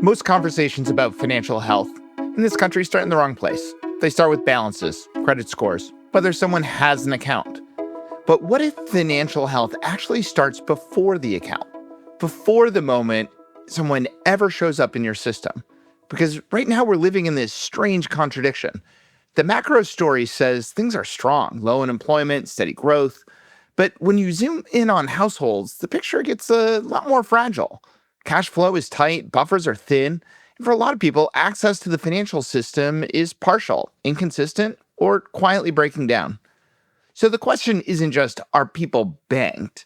Most conversations about financial health in this country start in the wrong place. They start with balances, credit scores, whether someone has an account. But what if financial health actually starts before the account, before the moment someone ever shows up in your system? Because right now we're living in this strange contradiction. The macro story says things are strong, low unemployment, steady growth. But when you zoom in on households, the picture gets a lot more fragile. Cash flow is tight, buffers are thin, and for a lot of people, access to the financial system is partial, inconsistent, or quietly breaking down. So the question isn't just, are people banked?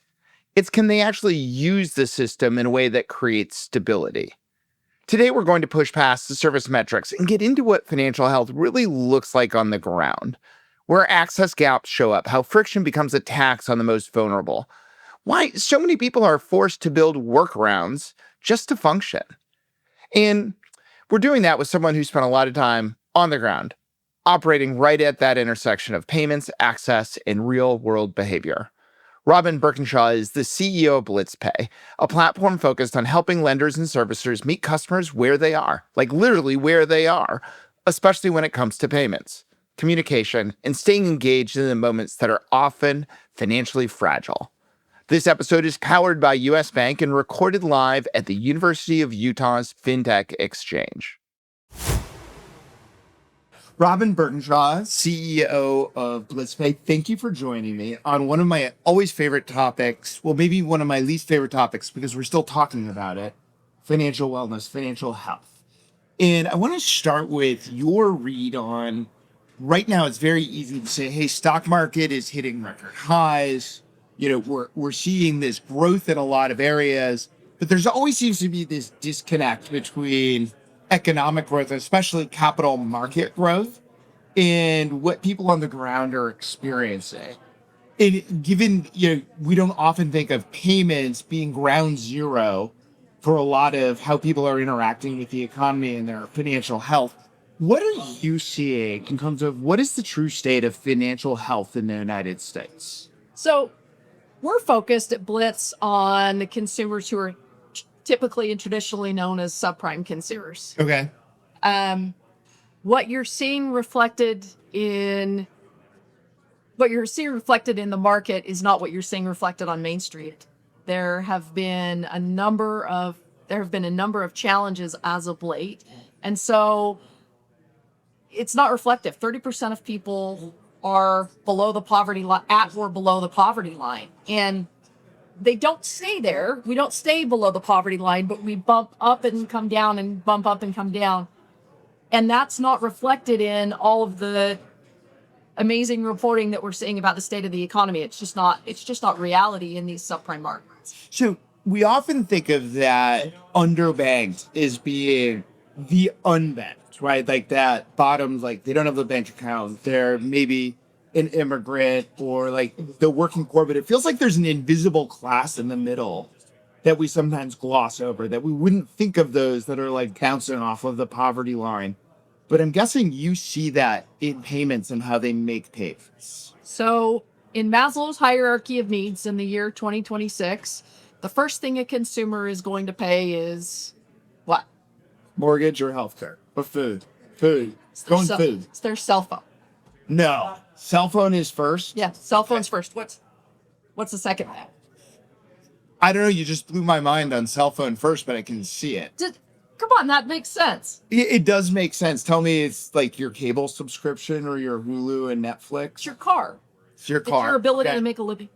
It's, can they actually use the system in a way that creates stability? Today, we're going to push past the surface metrics and get into what financial health really looks like on the ground, where access gaps show up, how friction becomes a tax on the most vulnerable, why so many people are forced to build workarounds just to function. And we're doing that with someone who spent a lot of time on the ground, operating right at that intersection of payments, access, and real-world behavior. Robyn Burkinshaw is the CEO of BlytzPay, a platform focused on helping lenders and servicers meet customers where they are, like literally where they are, especially when it comes to payments, communication, and staying engaged in the moments that are often financially fragile. This episode is powered by US Bank and recorded live at the University of Utah's FinTech Exchange. Robyn Burkinshaw, CEO of BlytzPay, thank you for joining me on one of my always favorite topics, well, maybe one of my least favorite topics because we're still talking about it, financial wellness, financial health. And I want to start with your read on, right now it's very easy to say, hey, stock market is hitting record highs. You know, we're seeing this growth in a lot of areas, but there's always seems to be this disconnect between economic growth, especially capital market growth, and what people on the ground are experiencing. And given, we don't often think of payments being ground zero for a lot of how people are interacting with the economy and their financial health. What are you seeing in terms of what is the true state of financial health in the United States? So we're focused at Blitz on the consumers who are typically and traditionally known as subprime consumers. Okay. What you're seeing reflected in the market is not what you're seeing reflected on Main Street. There have been a number of challenges as of late, and so it's not reflective. 30% of people are below the poverty line, at or below the poverty line. And they don't stay there. We don't stay below the poverty line, but we bump up and come down and bump up and come down. And that's not reflected in all of the amazing reporting that we're seeing about the state of the economy. It's just not reality in these subprime markets. So we often think of that underbanked as being the unbanked. Right? Like that bottom, like they don't have the bank account. They're maybe an immigrant or like the working poor, but it feels like there's an invisible class in the middle that we sometimes gloss over, that we wouldn't think of those that are like bouncing off of the poverty line. But I'm guessing you see that in payments and how they make payments. So in Maslow's hierarchy of needs in the year 2026, the first thing a consumer is going to pay is what? Mortgage or healthcare? Or food? Food. Food. It's their cell phone. No. Cell phone is first? Yeah, cell phone's first. What's the second thing? I don't know. You just blew my mind on cell phone first, but I can see it. Come on, that makes sense. It does make sense. Tell me it's like your cable subscription or your Hulu and Netflix? It's your car. It's your car. It's your ability to make a living.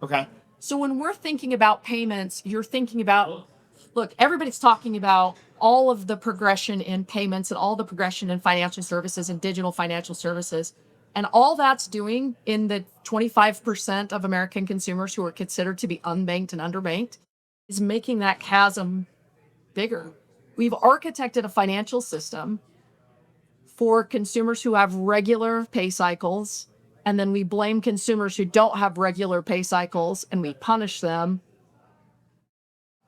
Okay. So when we're thinking about payments, you're thinking about, look, everybody's talking about all of the progression in payments and all the progression in financial services and digital financial services. And all that's doing in the 25% of American consumers who are considered to be unbanked and underbanked is making that chasm bigger. We've architected a financial system for consumers who have regular pay cycles, and then we blame consumers who don't have regular pay cycles and we punish them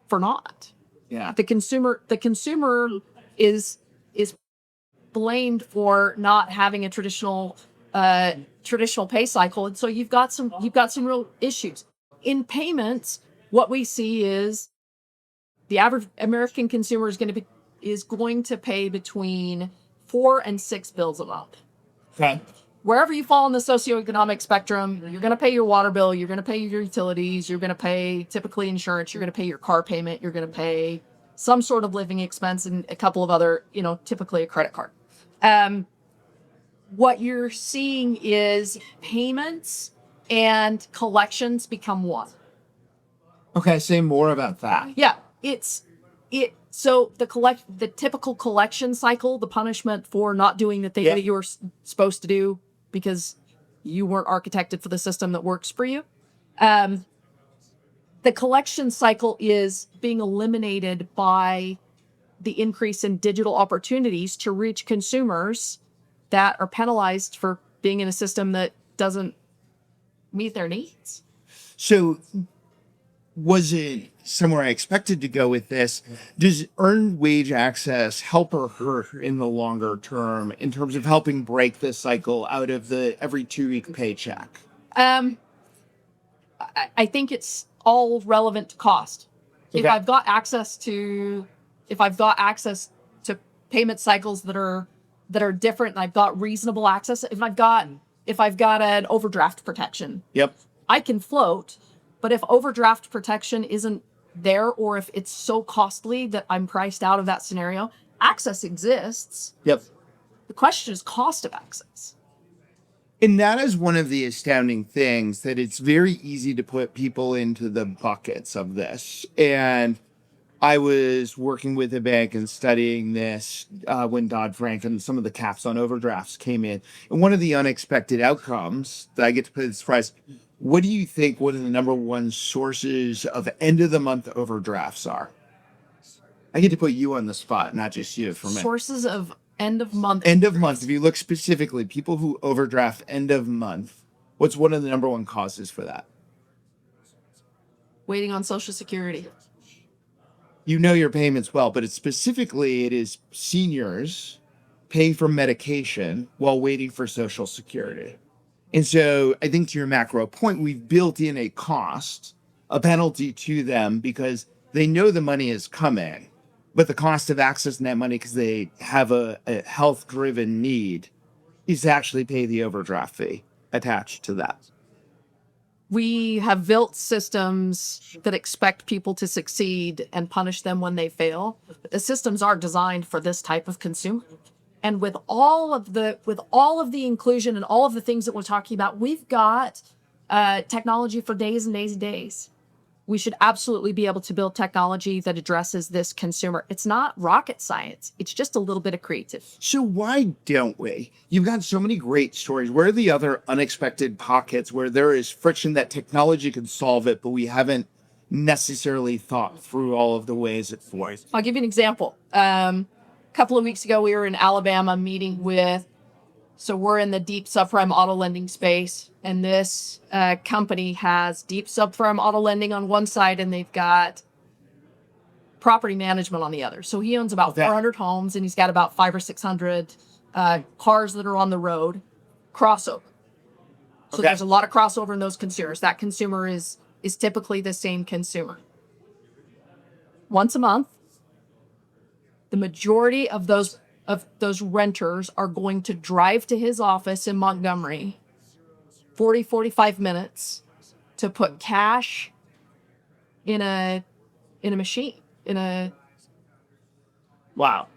for not. Yeah. The consumer is blamed for not having a traditional pay cycle, and so you've got some real issues in payments. What we see is the average American consumer is going to is going to pay between 4 and 6 bills a month. Okay. Wherever you fall on the socioeconomic spectrum, you're going to pay your water bill, you're going to pay your utilities, you're going to pay typically insurance, you're going to pay your car payment, you're going to pay some sort of living expense and a couple of other, typically a credit card. What you're seeing is payments and collections become one. Okay, say more about that. Yeah, so the typical collection cycle, the punishment for not doing the thing that you were supposed to do because you weren't architected for the system that works for you. The collection cycle is being eliminated by the increase in digital opportunities to reach consumers that are penalized for being in a system that doesn't meet their needs. So was it somewhere I expected to go with this? Does earned wage access help or hurt in the longer term in terms of helping break this cycle out of the every 2-week paycheck? I think it's all relevant to cost. Okay. If I've got access to payment cycles that are different, and I've got reasonable access, if I've got an overdraft protection, Yep. I can float. But if overdraft protection isn't there, or if it's so costly that I'm priced out of that scenario, access exists. Yep. The question is cost of access. And that is one of the astounding things, that it's very easy to put people into the buckets of this. And I was working with a bank and studying this when Dodd-Frank and some of the caps on overdrafts came in. And one of the unexpected outcomes that I get to put in this price, what do you think one of the number one sources of end-of-the-month overdrafts are? I get to put you on the spot, not just you for me. Sources of end of month. End of month, if you look specifically, people who overdraft end of month, what's one of the number one causes for that? Waiting on Social Security. You know your payments well, but it is seniors paying for medication while waiting for Social Security. And so I think to your macro point, we've built in a cost, a penalty to them because they know the money is coming, but the cost of accessing that money because they have a health-driven need is to actually pay the overdraft fee attached to that. We have built systems that expect people to succeed and punish them when they fail. The systems are designed for this type of consumer. And with all of the inclusion and all of the things that we're talking about, we've got technology for days and days and days. We should absolutely be able to build technology that addresses this consumer. It's not rocket science. It's just a little bit of creative. So why don't we? You've got so many great stories. Where are the other unexpected pockets where there is friction that technology can solve it, but we haven't necessarily thought through all of the ways it voids? I'll give you an example. A couple of weeks ago, we were in Alabama meeting so we're in the deep subprime auto lending space, and this company has deep subprime auto lending on one side, and they've got property management on the other. So he owns about 400 homes, and he's got about 500 or 600 cars that are on the road, crossover. So there's a lot of crossover in those consumers. That consumer is typically the same consumer. Once a month, the majority of those renters are going to drive to his office in Montgomery 45 minutes to put cash in a machine, Wow.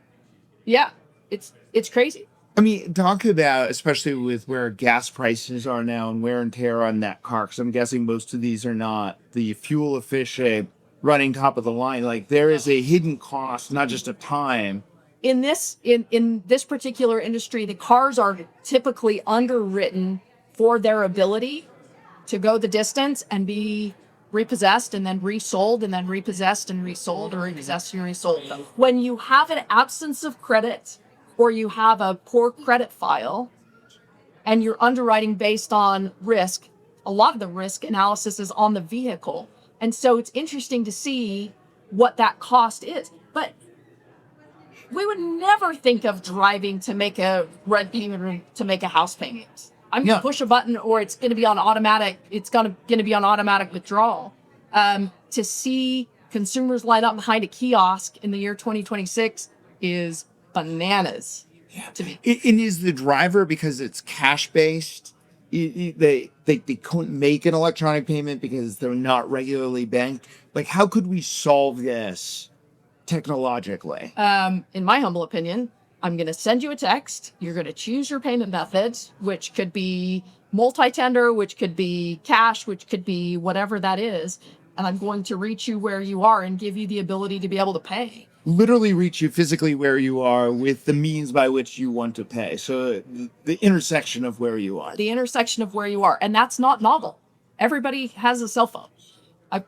Yeah, it's crazy. I mean, talk about, especially with where gas prices are now and wear and tear on that car, because I'm guessing most of these are not the fuel efficient, running top of the line. Like, there is a hidden cost, not just of time. In this particular industry, the cars are typically underwritten for their ability to go the distance and be repossessed and then resold and then repossessed and resold or repossessed and resold. When you have an absence of credit or you have a poor credit file and you're underwriting based on risk, a lot of the risk analysis is on the vehicle. And so it's interesting to see what that cost is. But we would never think of driving to make a rent payment, to make a house payment. I'm going to push a button, or it's going to be on automatic. It's going to be on automatic withdrawal. To see consumers line up behind a kiosk in the year 2026 is bananas to me. And is the driver, because it's cash based, they couldn't make an electronic payment because they're not regularly banked? Like, how could we solve this technologically? In my humble opinion, I'm going to send you a text. You're going to choose your payment method, which could be multi-tender, which could be cash, which could be whatever that is. And I'm going to reach you where you are and give you the ability to be able to pay. Literally reach you physically where you are with the means by which you want to pay. So the intersection of where you are. The intersection of where you are. And that's not novel. Everybody has a cell phone.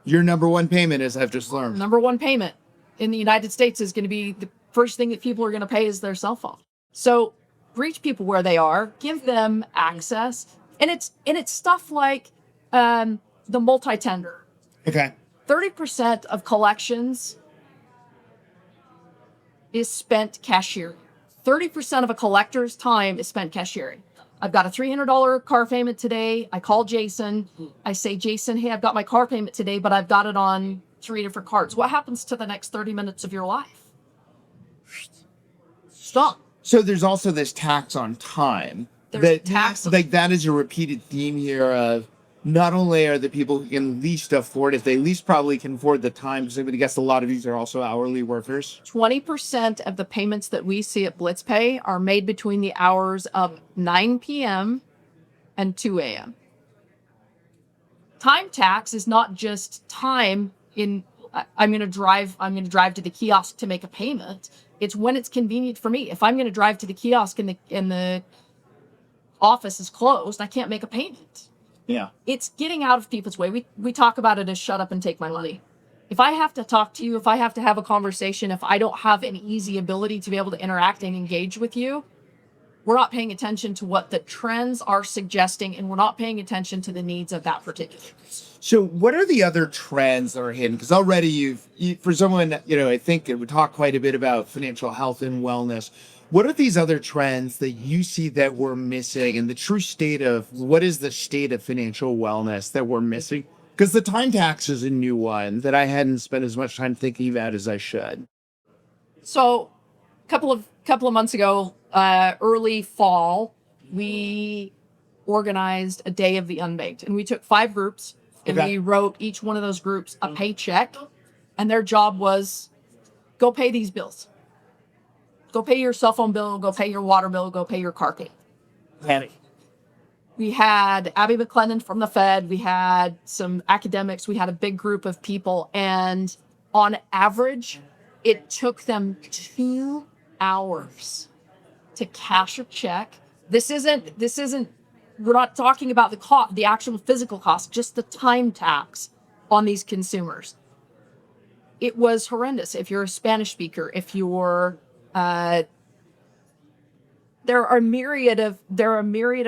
Your number one payment, as I've just learned. Number one payment in the United States is going to be the first thing that people are going to pay is their cell phone. So reach people where they are, give them access. And it's stuff like the multi-tender. Okay. 30% of collections is spent cashiering. 30% of a collector's time is spent cashiering. I've got a $300 car payment today. I call Jason. I say, Jason, hey, I've got my car payment today, but I've got it on 3 different cards. What happens to the next 30 minutes of your life? Stop. So there's also this tax on time. There's tax. Like that is a repeated theme here of not only are the people who can least afford it, they least probably can afford the time, because I guess a lot of these are also hourly workers. 20% of the payments that we see at BlytzPay are made between the hours of 9 p.m. and 2 a.m. Time tax is not just time in I'm going to drive to the kiosk to make a payment. It's when it's convenient for me. If I'm going to drive to the kiosk and the office is closed, I can't make a payment. Yeah. It's getting out of people's way. We talk about it as shut up and take my money. If I have to talk to you, if I have to have a conversation, if I don't have an easy ability to be able to interact and engage with you, we're not paying attention to what the trends are suggesting, and we're not paying attention to the needs of that particular. So what are the other trends that are hidden? Because already for someone, I think we talk quite a bit about financial health and wellness. What are these other trends that you see that we're missing, and the true state of what is the state of financial wellness that we're missing? Because the time tax is a new one that I hadn't spent as much time thinking about as I should. So a couple of months ago, early fall, we organized a day of the unbanked, and we took 5 groups and we wrote each one of those groups a paycheck, and their job was go pay these bills. Go pay your cell phone bill, go pay your water bill, go pay your car payment. We had Abby McLennan from the Fed. We had some academics. We had a big group of people. And on average, it took them 2 hours to cash a check. This isn't, we're not talking about the cost, the actual physical cost, just the time tax on these consumers. It was horrendous. If you're a Spanish speaker, if you're, there are a myriad of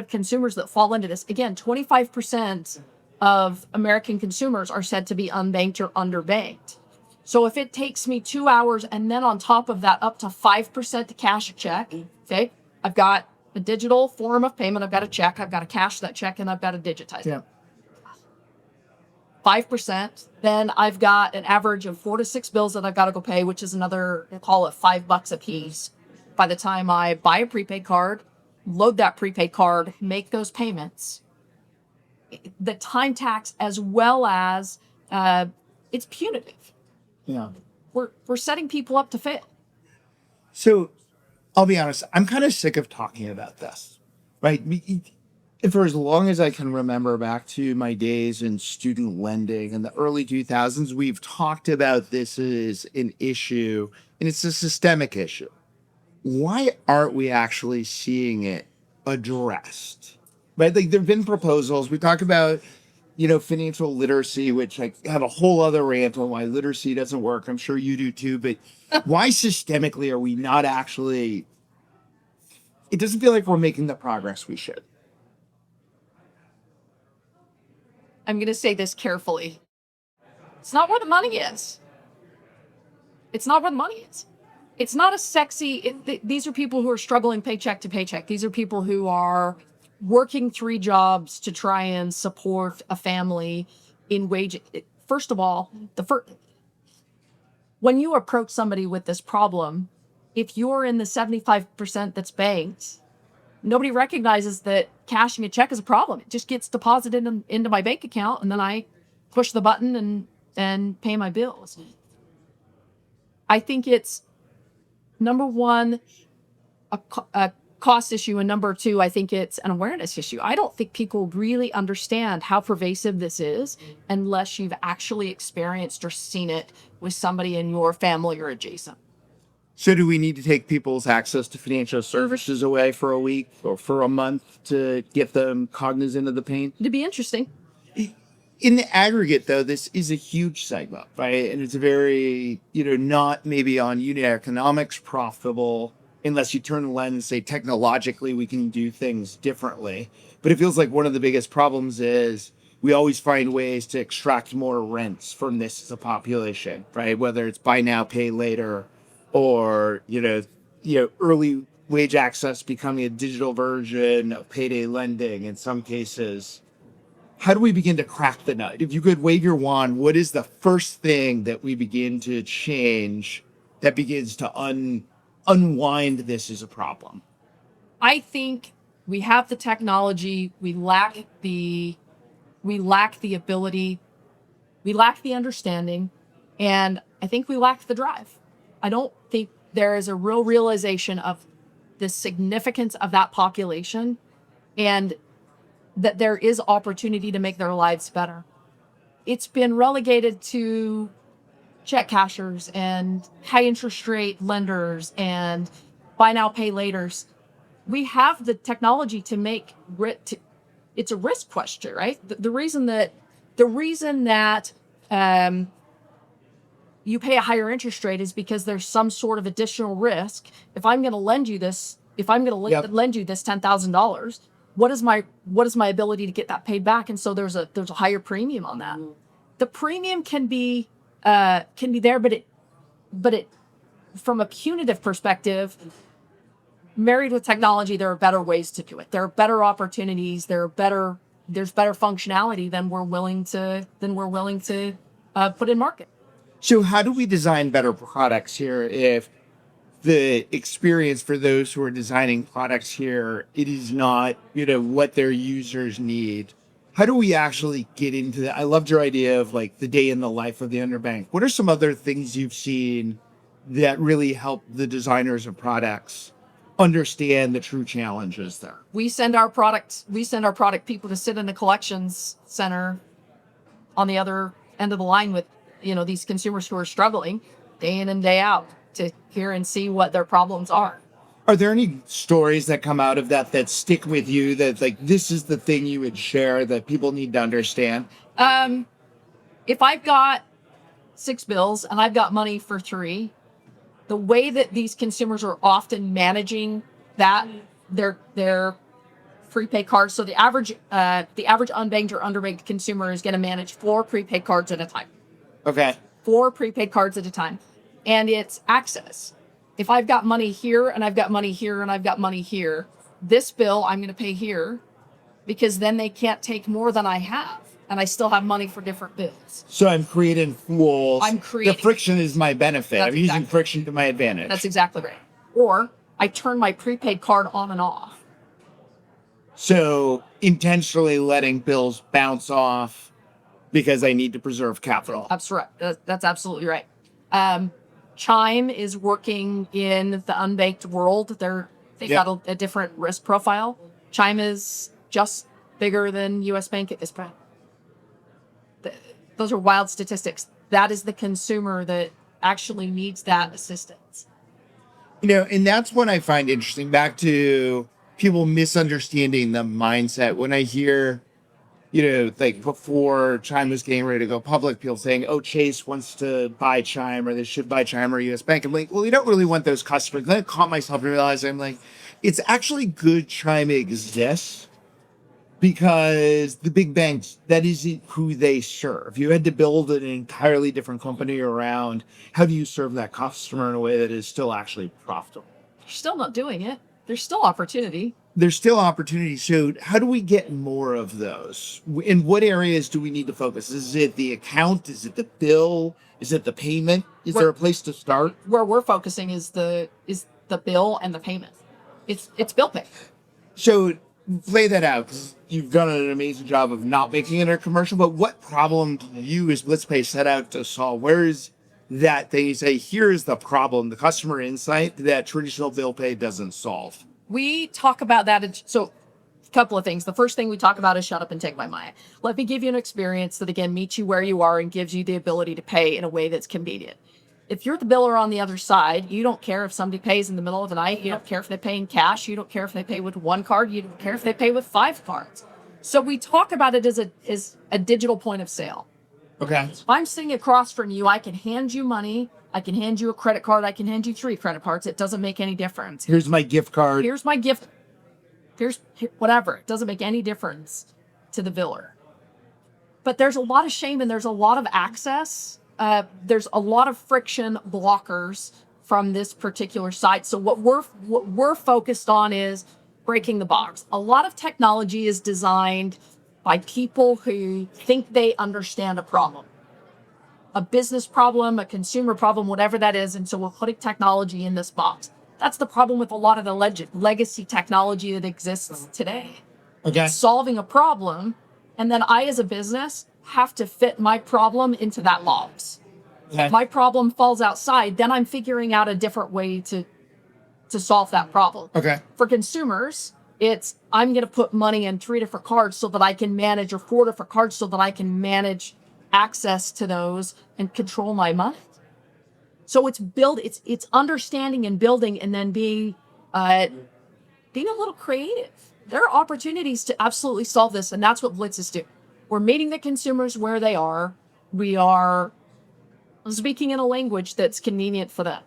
consumers that fall into this. Again, 25% of American consumers are said to be unbanked or underbanked. So if it takes me 2 hours and then on top of that up to 5% to cash a check, okay, I've got a digital form of payment, I've got a check, I've got to cash that check, and I've got to digitize it. 5%, then I've got an average of 4 to 6 bills that I've got to go pay, which is another, call it $5 a piece. By the time I buy a prepaid card, load that prepaid card, make those payments, the time tax as well as it's punitive. Yeah. We're setting people up to fail. So I'll be honest, I'm kind of sick of talking about this, right? For as long as I can remember back to my days in student lending in the early 2000s, we've talked about this as an issue, and it's a systemic issue. Why aren't we actually seeing it addressed? Right? Like, there have been proposals. We talk about, financial literacy, which I have a whole other rant on why literacy doesn't work. I'm sure you do too. But why systemically are we not actually, it doesn't feel like we're making the progress we should. I'm going to say this carefully. It's not where the money is. It's not where the money is. It's not a sexy, these are people who are struggling paycheck to paycheck. These are people who are working 3 jobs to try and support a family in wage. First of all, when you approach somebody with this problem, if you're in the 75% that's banked, nobody recognizes that cashing a check is a problem. It just gets deposited into my bank account, and then I push the button and pay my bills. I think it's, number one, a cost issue, and number two, I think it's an awareness issue. I don't think people really understand how pervasive this is unless you've actually experienced or seen it with somebody in your family or adjacent. So do we need to take people's access to financial services away for a week or for a month to get them cognizant of the pain? It'd be interesting. In the aggregate, though, this is a huge segment, right? And it's very, not maybe on unit economics profitable unless you turn the lens and say technologically we can do things differently. But it feels like one of the biggest problems is we always find ways to extract more rents from this as a population, right? Whether it's buy now, pay later, or, early wage access becoming a digital version of payday lending in some cases. How do we begin to crack the nut? If you could wave your wand, what is the first thing that we begin to change that begins to unwind this as a problem? I think we have the technology, we lack the ability, we lack the understanding, and I think we lack the drive. I don't think there is a real realization of the significance of that population and that there is opportunity to make their lives better. It's been relegated to check cashers and high interest rate lenders and buy now, pay laters. We have the technology to make it's a risk question, right? The reason that you pay a higher interest rate is because there's some sort of additional risk. If I'm going to lend you this, lend you this $10,000, what is my ability to get that paid back? And so there's a higher premium on that. The premium can be there, but it from a punitive perspective, married with technology, there are better ways to do it. There are better opportunities. There's better functionality than we're willing to put in market. So how do we design better products here if the experience for those who are designing products here, it is not, what their users need? How do we actually get into that? I loved your idea of like the day in the life of the underbanked. What are some other things you've seen that really help the designers of products understand the true challenges there? We send our product people to sit in the collections center on the other end of the line with, these consumers who are struggling day in and day out to hear and see what their problems are. Are there any stories that come out of that stick with you that like this is the thing you would share that people need to understand? If I've got 6 bills and I've got money for 3, the way that these consumers are often managing that, their prepaid cards. So the average unbanked or underbanked consumer is going to manage 4 prepaid cards at a time. Okay. 4 prepaid cards at a time. And it's access. If I've got money here and I've got money here and I've got money here, this bill I'm going to pay here because then they can't take more than I have. And I still have money for different bills. So I'm creating pools. The friction is my benefit. That's I'm using friction to my advantage. That's exactly right. Or I turn my prepaid card on and off. So intentionally letting bills bounce off because I need to preserve capital. That's right. That's absolutely right. Chime is working in the unbanked world. They've got a different risk profile. Chime is just bigger than US Bank at this point. Those are wild statistics. That is the consumer that actually needs that assistance. And that's what I find interesting. Back to people misunderstanding the mindset. When I hear, like before Chime was getting ready to go public, people saying, oh, Chase wants to buy Chime or they should buy Chime or US Bank. I'm like, well, you don't really want those customers. Then I caught myself and realized I'm like, it's actually good Chime exists because the big banks, that isn't who they serve. You had to build an entirely different company around how do you serve that customer in a way that is still actually profitable. You're still not doing it. There's still opportunity. So how do we get more of those? In what areas do we need to focus? Is it the account? Is it the bill? Is it the payment? Is there a place to start? Where we're focusing is the bill and the payment. It's bill pay. So lay that out, 'cause you've done an amazing job of not making it a commercial, but what problem do you as BlytzPay set out to solve? Where is that thing you say, here's the problem, the customer insight that traditional bill pay doesn't solve? We talk about that. So a couple of things. The first thing we talk about is shut up and take my money. Let me give you an experience that, again, meets you where you are and gives you the ability to pay in a way that's convenient. If you're the biller on the other side, you don't care if somebody pays in the middle of the night. You don't care if they pay in cash. You don't care if they pay with one card. You don't care if they pay with 5 cards. So we talk about it as a digital point of sale. Okay. If I'm sitting across from you, I can hand you money. I can hand you a credit card. I can hand you 3 credit cards. It doesn't make any difference. Here's my gift card. Here's my gift. Whatever. It doesn't make any difference to the biller. But there's a lot of shame and there's a lot of access. There's a lot of friction blockers from this particular site. So what we're focused on is breaking the box. A lot of technology is designed by people who think they understand a problem, a business problem, a consumer problem, whatever that is. And so we're putting technology in this box. That's the problem with a lot of the legacy technology that exists today. Okay. It's solving a problem, and then I, as a business, have to fit my problem into that box. Okay. If my problem falls outside, then I'm figuring out a different way to solve that problem. Okay. For consumers, it's I'm going to put money in 3 different cards so that I can manage, or 4 different cards so that I can manage access to those and control my money. So it's understanding and building, and then being a little creative. There are opportunities to absolutely solve this, and that's what Blitz is doing. We're meeting the consumers where they are. We are speaking in a language that's convenient for them.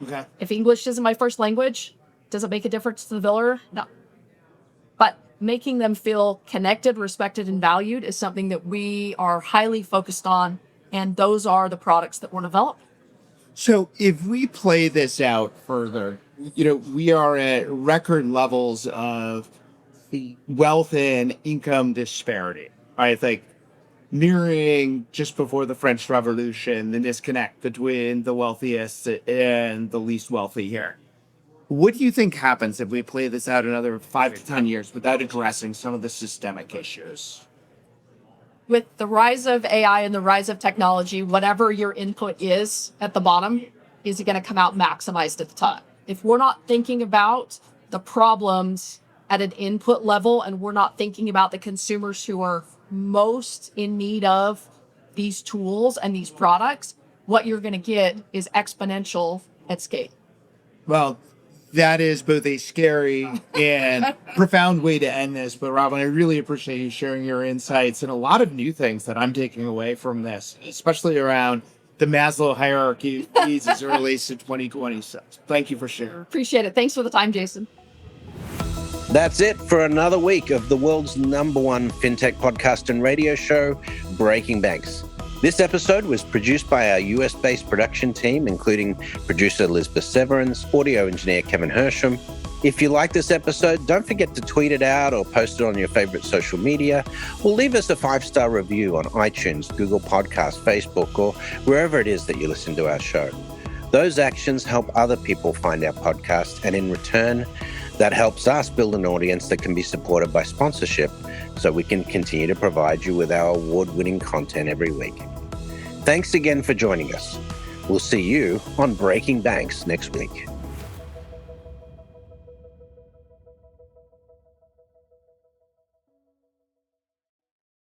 Okay. If English isn't my first language, does it make a difference to the biller? No. But making them feel connected, respected, and valued is something that we are highly focused on, and those are the products that we're developing. So if we play this out further, we are at record levels of the wealth and income disparity. I think mirroring just before the French Revolution, the disconnect between the wealthiest and the least wealthy here. What do you think happens if we play this out another 5 to 10 years without addressing some of the systemic issues? With the rise of AI and the rise of technology, whatever your input is at the bottom is going to come out maximized at the top. If we're not thinking about the problems at an input level, and we're not thinking about the consumers who are most in need of these tools and these products, what you're going to get is exponential at scale. Well, that is both a scary and profound way to end this. But Robyn, I really appreciate you sharing your insights and a lot of new things that I'm taking away from this, especially around the Maslow hierarchy of needs as it relates to 2020. So thank you for sharing. Appreciate it. Thanks for the time, Jason. That's it for another week of the world's #1 fintech podcast and radio show, Breaking Banks. This episode was produced by our US-based production team, including producer Elizabeth Severance, audio engineer Kevin Hersham. If you like this episode, don't forget to tweet it out or post it on your favorite social media, or leave us a 5-star review on iTunes, Google Podcasts, Facebook, or wherever it is that you listen to our show. Those actions help other people find our podcast, and in return, that helps us build an audience that can be supported by sponsorship, so we can continue to provide you with our award-winning content every week. Thanks again for joining us. We'll see you on Breaking Banks next week.